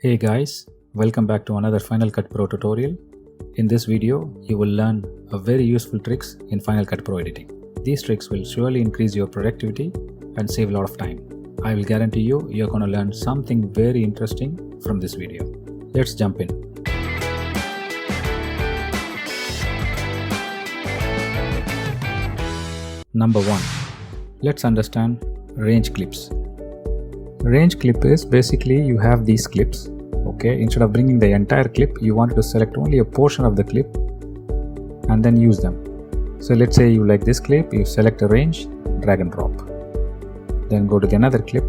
Hey guys, welcome back to another Final Cut Pro tutorial. In this video, you will learn a very useful tricks in Final Cut Pro editing. These tricks will surely increase your productivity and save a lot of time. I will guarantee you're going to learn something very interesting from this video. Let's jump in. Number 1. Let's understand range clips. Range clip is basically you have these clips. Okay, instead of bringing the entire clip, you want to select only a portion of the clip and then use them. So let's say you like this clip, you select a range, drag and drop. Then go to the another clip,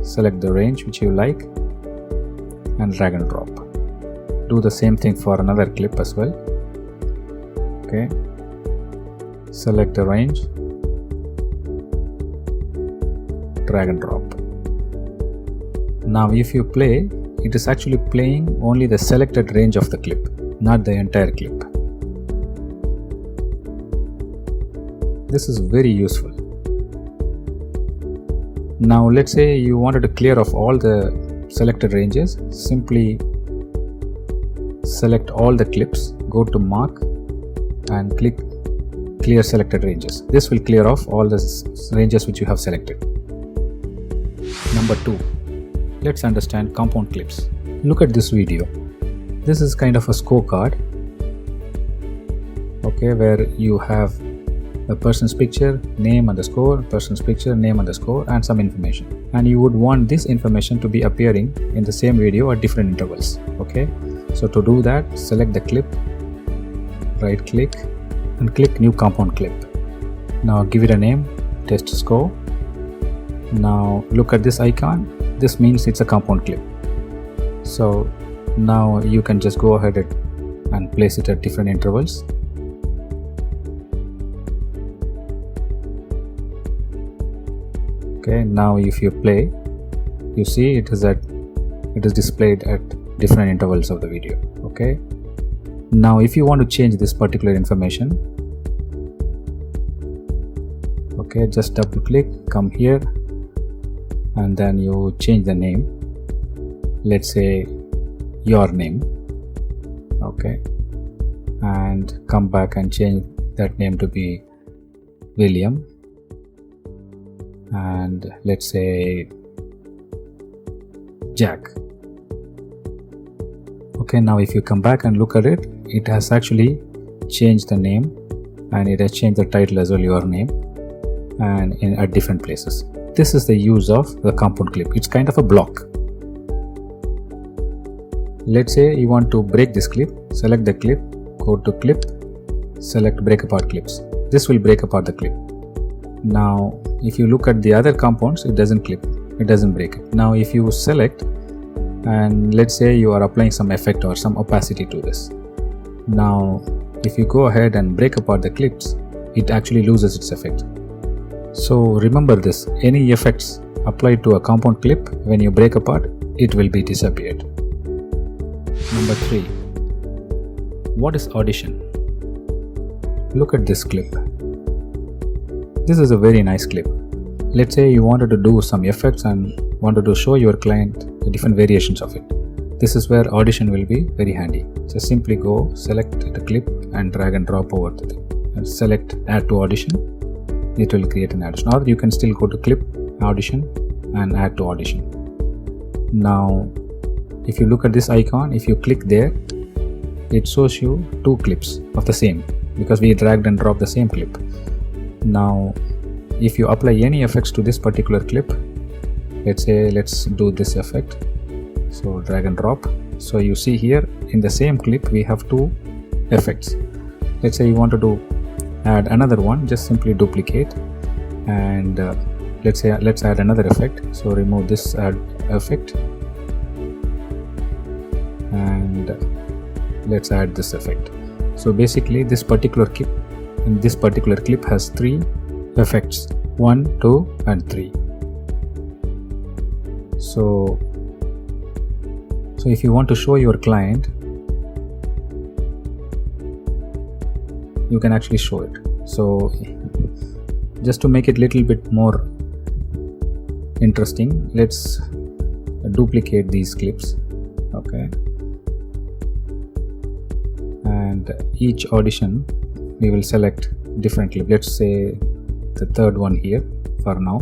select the range which you like and drag and drop. Do the same thing for another clip as well. Okay, select the range, drag and drop. Now if you play, it is actually playing only the selected range of the clip, not the entire clip. This is very useful. Now let's say you wanted to clear off all the selected ranges. Simply select all the clips, go to mark and click clear selected ranges. This will clear off all the ranges which you have selected. Number 2. Let's understand compound clips. Look at this video. This is kind of a scorecard, okay, where you have a person's picture, name and the score, person's picture, name and the score, and some information. And you would want this information to be appearing in the same video at different intervals. Okay, so to do that, select the clip, right click, and click new compound clip. Now give it a name, test score. Now look at this icon. This means it's a compound clip. So now you can just go ahead and place it at different intervals. Okay, now if you play, you see it is displayed at different intervals of the video. Okay, now if you want to change this particular information, okay, just double click, come here, and then you change the name. Let's say your name. Okay, and come back and change that name to be William, and let's say Jack. Okay, now if you come back and look at it, it has actually changed the name and it has changed the title as well, your name, and at different places. This is the use of the compound clip. It's kind of a block. Let's say you want to break this clip. Select the clip, go to clip, select break apart clips. This will break apart the clip. Now if you look at the other compounds, it doesn't clip, it doesn't break it. Now if you select and let's say you are applying some effect or some opacity to this. Now if you go ahead and break apart the clips, it actually loses its effect. So remember this, any effects applied to a compound clip, when you break apart, it will be disappeared. Number 3. What is Audition? Look at this clip. This is a very nice clip. Let's say you wanted to do some effects and wanted to show your client the different variations of it. This is where Audition will be very handy. So simply go, select the clip and drag and drop over the thing. And select add to Audition. It will create an Audition, or you can still go to clip, Audition and add to Audition. Now if you look at this icon, if you click there, it shows you 2 clips of the same, because we dragged and dropped the same clip. Now if you apply any effects to this particular clip, let's say let's do this effect, so drag and drop. So you see here in the same clip we have 2 effects. Let's say you wanted to add another one, just simply duplicate and let's add another effect. So remove this add effect and let's add this effect. So basically this particular clip has 3 effects, 1, 2 and 3. So if you want to show your client, you can actually show it. So just to make it little bit more interesting, let's duplicate these clips Okay, and each audition we will select differently. Let's say the third one here for now.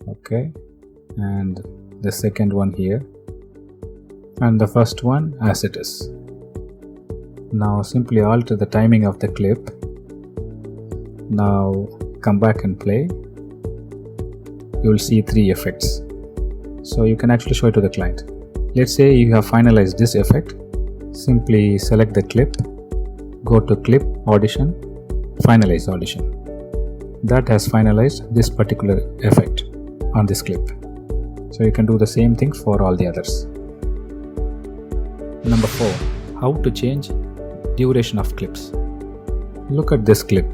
Okay, and the second one here, and the first one as it is. Now simply alter the timing of the clip. Now come back and play. You will see 3 effects. So you can actually show it to the client. Let's say you have finalized this effect. Simply select the clip, go to clip, audition, finalize audition. That has finalized this particular effect on this clip. So you can do the same thing for all the others. Number 4. How to change duration of clips. Look at this clip.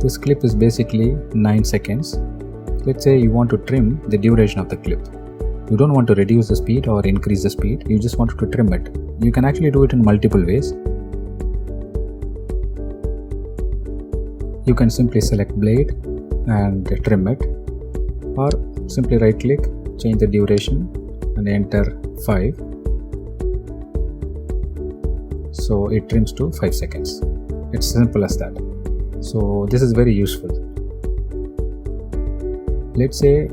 This clip is basically 9 seconds. Let's say you want to trim the duration of the clip. You don't want to reduce the speed or increase the speed, you just want to trim it. You can actually do it in multiple ways. You can simply select blade and trim it, or simply right click, change the duration and enter 5. So it trims to 5 seconds. It's simple as that. So this is very useful. Let's say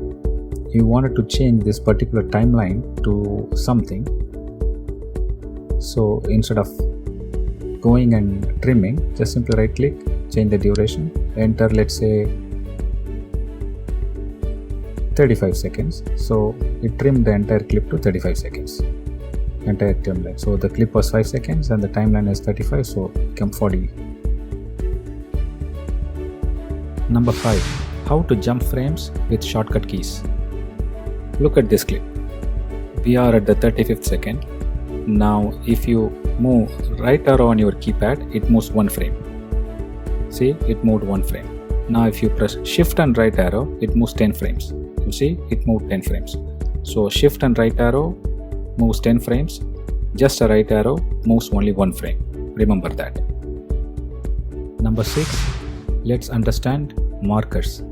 you wanted to change this particular timeline to something. So instead of going and trimming, just simply right click, change the duration, enter let's say 35 seconds. So it trimmed the entire clip to 35 seconds. Entire timeline. So the clip was 5 seconds and the timeline is 35, so become 40. Number 5. How to jump frames with shortcut keys. Look at this clip. We are at the 35th second. Now if you move right arrow on your keypad, it moves 1 frame. See, it moved 1 frame. Now if you press shift and right arrow, it moves 10 frames. You see, it moved 10 frames. So shift and right arrow moves 10 frames. Just a right arrow moves only 1 frame. Remember that. Number 6. Let's understand markers.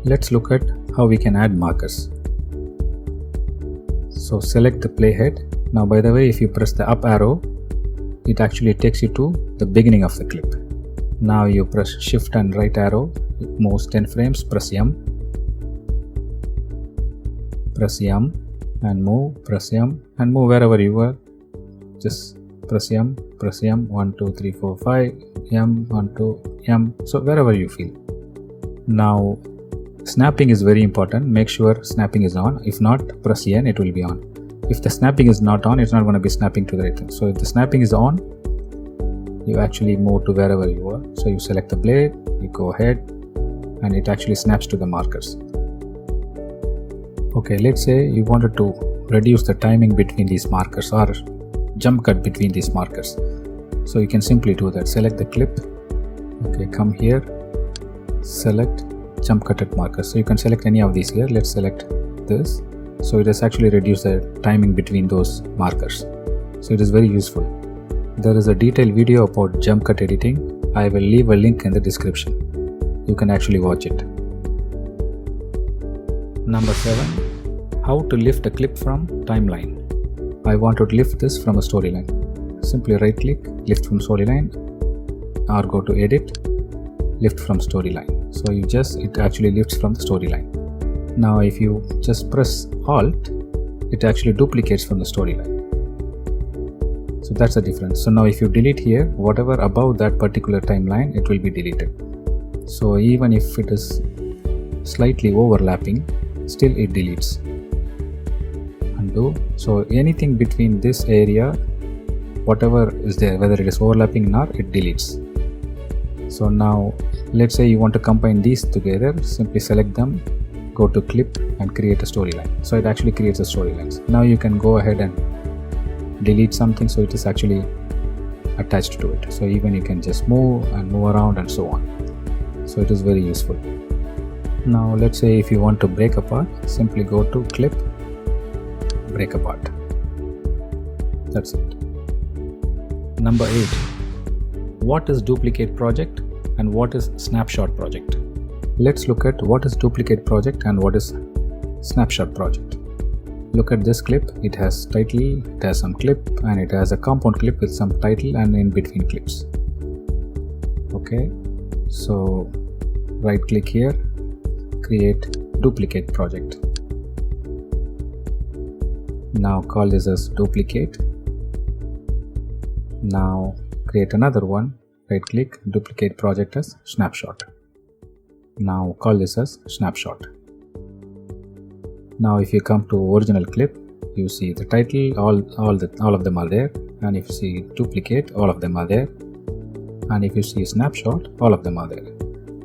Let's look at how we can add markers. So select the playhead. Now by the way, if you press the up arrow, it actually takes you to the beginning of the clip. Now you press shift and right arrow, it moves 10 frames, press M. Press M and move, press M and move wherever you are. Just press M, 1, 2, 3, 4, 5, M, 1, 2, M. So wherever you feel. Now snapping is very important. Make sure snapping is on. If not, press N, it will be on. If the snapping is not on, it's not going to be snapping to the right thing. So if the snapping is on, you actually move to wherever you are. So you select the blade, you go ahead, and it actually snaps to the markers. Okay, let's say you wanted to reduce the timing between these markers or jump cut between these markers. So you can simply do that. Select the clip. Okay, come here, select jump cut at markers. So you can select any of these here. Let's select this. So it has actually reduced the timing between those markers. So it is very useful. There is a detailed video about jump cut editing. I will leave a link in the description. You can actually watch it. Number 7. How to lift a clip from timeline. I want to lift this from a storyline. Simply right click, lift from storyline, or go to edit, lift from storyline. So it actually lifts from the storyline. Now if you just press Alt, it actually duplicates from the storyline. So that's the difference. So now if you delete here, whatever above that particular timeline, it will be deleted. So even if it is slightly overlapping, still it deletes. Undo. So anything between this area, whatever is there, whether it is overlapping or not, it deletes. So now let's say you want to combine these together, simply select them, go to clip and create a storyline. So it actually creates a storylines. Now you can go ahead and delete something, so it is actually attached to it. So even you can just move around and so on. So it is very useful. Now let's say if you want to break apart, simply go to clip, break apart. That's it. Number 8. What is duplicate project and what is snapshot project? Let's look at what is duplicate project and what is snapshot project. Look at this clip. It has title, it has some clip, and it has a compound clip with some title and in between clips. Okay, so right click here, create duplicate project. Now call this as duplicate. Now create another one, right click, duplicate project as snapshot. Now call this as snapshot. Now if you come to original clip, you see the title, all of them are there, and if you see duplicate, all of them are there, and if you see snapshot, all of them are there.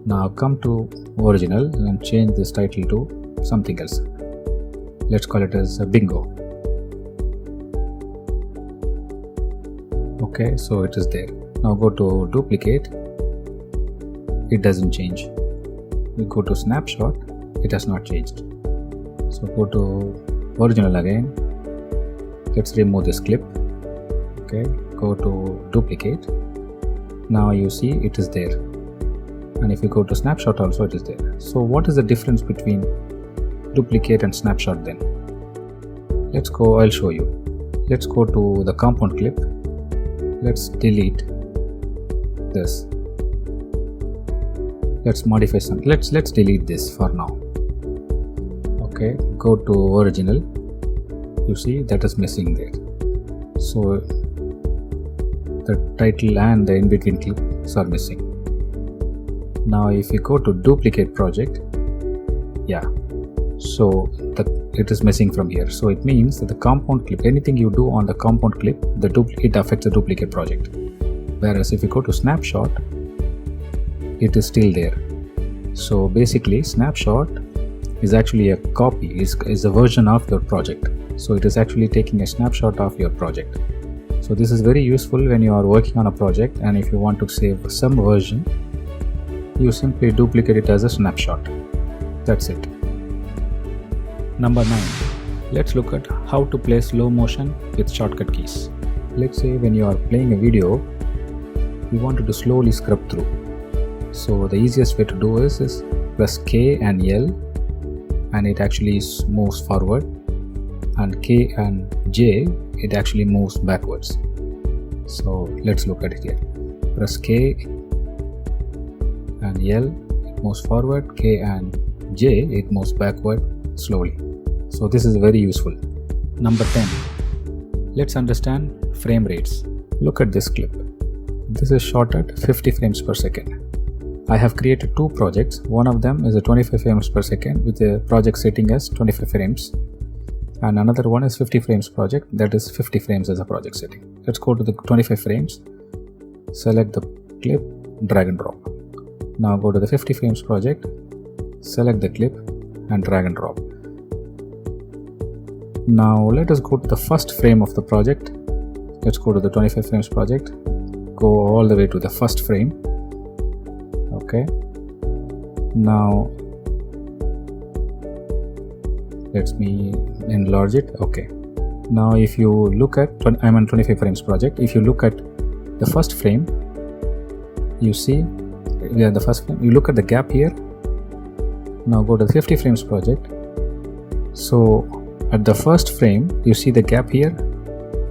Now come to original and change this title to something else. Let's call it as bingo. Okay, so it is there. Now go to duplicate, it doesn't change. We go to snapshot, it has not changed. So go to original again, let's remove this clip. Okay, go to duplicate. Now you see it is there, and if you go to snapshot also it is there. So what is the difference between duplicate and snapshot then? Let's go, I'll show you. Let's go to the compound clip. Let's delete this. Let's modify some. Let's delete this for now. Okay, go to original. You see that is missing there. So the title and the in-between clips are missing. Now if you go to duplicate project, yeah, so it is missing from here. So it means that the compound clip, anything you do on the compound clip, it affects the duplicate project. Whereas if you go to snapshot, it is still there. So basically snapshot is actually a copy, is a version of your project. So it is actually taking a snapshot of your project. So this is very useful when you are working on a project, and if you want to save some version, you simply duplicate it as a snapshot. That's it. Number 9. Let's look at how to play slow motion with shortcut keys. Let's say when you are playing a video, you wanted to slowly scrub through. So the easiest way to do is press K and L, and it actually moves forward, and K and J, it actually moves backwards. So let's look at it here. Press K and L, it moves forward, K and J, it moves backward slowly. So this is very useful. Number 10. Let's understand frame rates. Look at this clip. This is shot at 50 frames per second. I have created two projects. One of them is a 25 frames per second with the project setting as 25 frames. And another one is 50 frames project, that is 50 frames as a project setting. Let's go to the 25 frames, select the clip, drag and drop. Now go to the 50 frames project, select the clip and drag and drop. Now let us go to the first frame of the project. Let's go to the 25 frames project, go all the way to the first frame. Okay, now let me enlarge it. Okay, now if you look at, I'm on 25 frames project. If you look at the first frame, you see we are the first frame. You look at the gap here. Now go to the 50 frames project. So at the first frame, you see the gap here.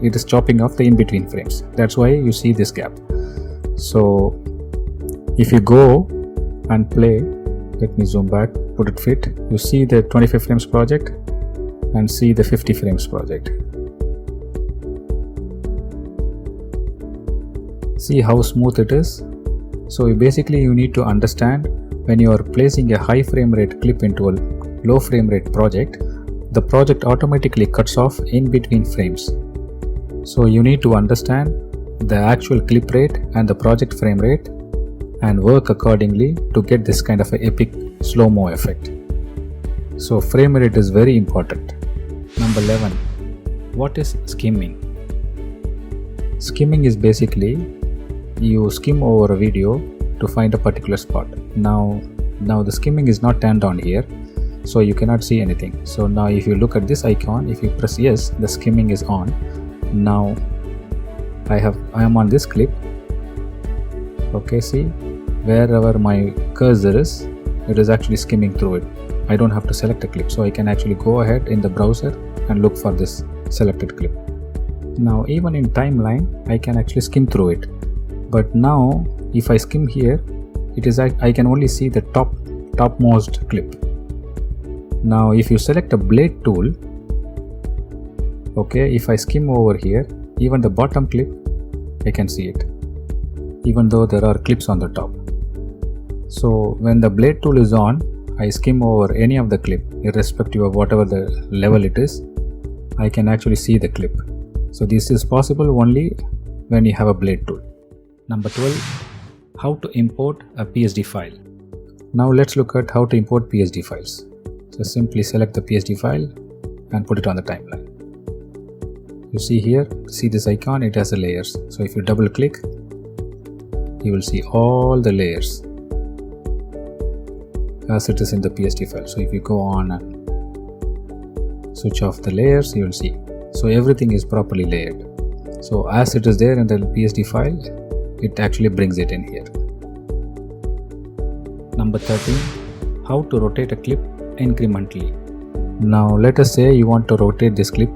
It is chopping off the in-between frames. That's why you see this gap. So if you go and play, let me zoom back, put it fit. You see the 25 frames project and see the 50 frames project. See how smooth it is. So basically you need to understand, when you are placing a high frame rate clip into a low frame rate project, the project automatically cuts off in between frames. So you need to understand the actual clip rate and the project frame rate and work accordingly to get this kind of an epic slow-mo effect. So frame rate is very important. Number 11. What is skimming? Skimming is basically you skim over a video to find a particular spot. Now the skimming is not turned on here, so you cannot see anything. So now if you look at this icon, if you press yes, the skimming is on. Now I am on this clip. Okay, see, wherever my cursor is, it is actually skimming through it. I don't have to select a clip, so I can actually go ahead in the browser and look for this selected clip. Now even in timeline I can actually skim through it, but now if I skim here, it is I can only see the topmost clip. Now if you select a blade tool, okay, if I skim over here, even the bottom clip I can see it, even though there are clips on the top. So when the blade tool is on, I skim over any of the clip, irrespective of whatever the level it is, I can actually see the clip. So this is possible only when you have a blade tool. Number 12, how to import a PSD file. Now let's look at how to import PSD files. So simply select the PSD file and put it on the timeline. You see here, see this icon, it has the layers. So if you double click, you will see all the layers as it is in the PSD file. So if you go on and switch off the layers, you will see. So everything is properly layered. So as it is there in the PSD file, it actually brings it in here. Number 13, how to rotate a clip incrementally. Now let us say you want to rotate this clip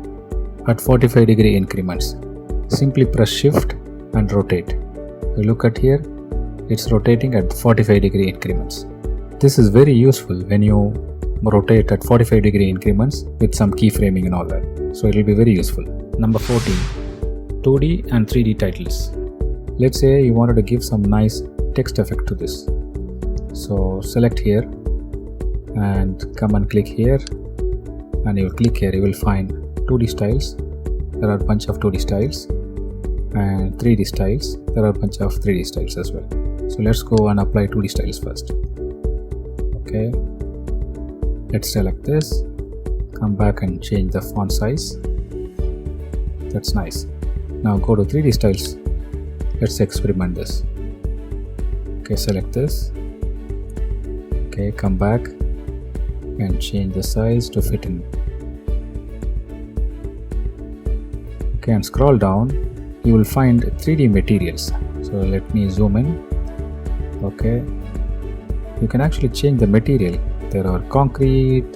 at 45-degree increments. Simply press shift and rotate. You look at here, it's rotating at 45-degree increments. This is very useful when you rotate at 45-degree increments with some keyframing and all that. So it will be very useful. Number 14, 2D and 3D titles. Let's say you wanted to give some nice text effect to this. So select here and come and click here, and you will click here, you will find 2D styles. There are a bunch of 2D styles, and 3D styles. There are a bunch of 3D styles as well. So let's go and apply 2D styles first. Okay, let's select this, come back and change the font size. That's nice. Now go to 3D styles. Let's experiment this. Okay, select this. Okay, come back and change the size to fit in. Okay, and scroll down, you will find 3D materials. So let me zoom in. Okay, you can actually change the material. There are concrete,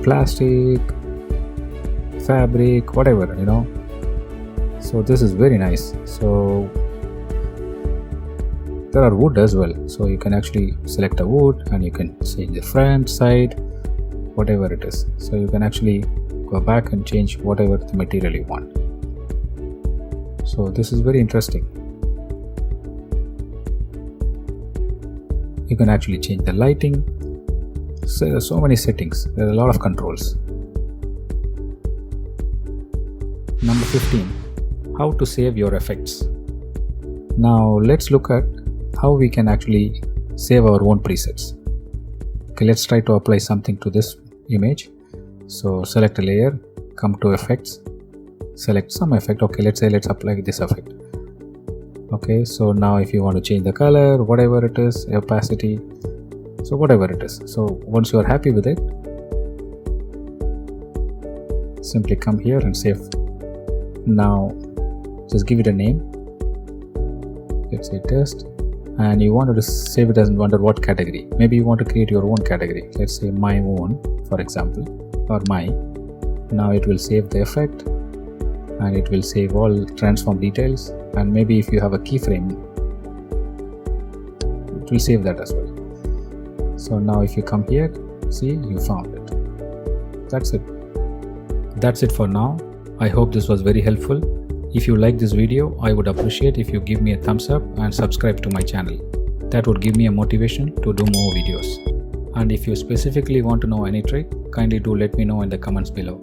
plastic, fabric, whatever, you know. So this is very nice. So there are wood as well, so you can actually select a wood and you can change the front, side, whatever it is. So you can actually go back and change whatever the material you want. So this is very interesting. You can actually change the lighting. So there are so many settings, there are a lot of controls. Number 15, how to save your effects. Now let's look at how we can actually save our own presets. Okay, let's try to apply something to this image. So select a layer, come to effects, select some effect. Okay, let's apply this effect. Okay, so now if you want to change the color, whatever it is, opacity, so whatever it is. So once you are happy with it, simply come here and save. Now just give it a name. Let's say test. And you wanted to save it as under what category. Maybe you want to create your own category. Let's say my own, for example, or my. Now it will save the effect and it will save all transform details, and maybe if you have a keyframe, it will save that as well. So now if you come here, see, you found it. That's it for now. I hope this was very helpful. If you like this video, I would appreciate if you give me a thumbs up and subscribe to my channel. That would give me a motivation to do more videos. And if you specifically want to know any trick, kindly do let me know in the comments below.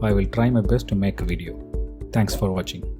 I will try my best to make a video. Thanks for watching.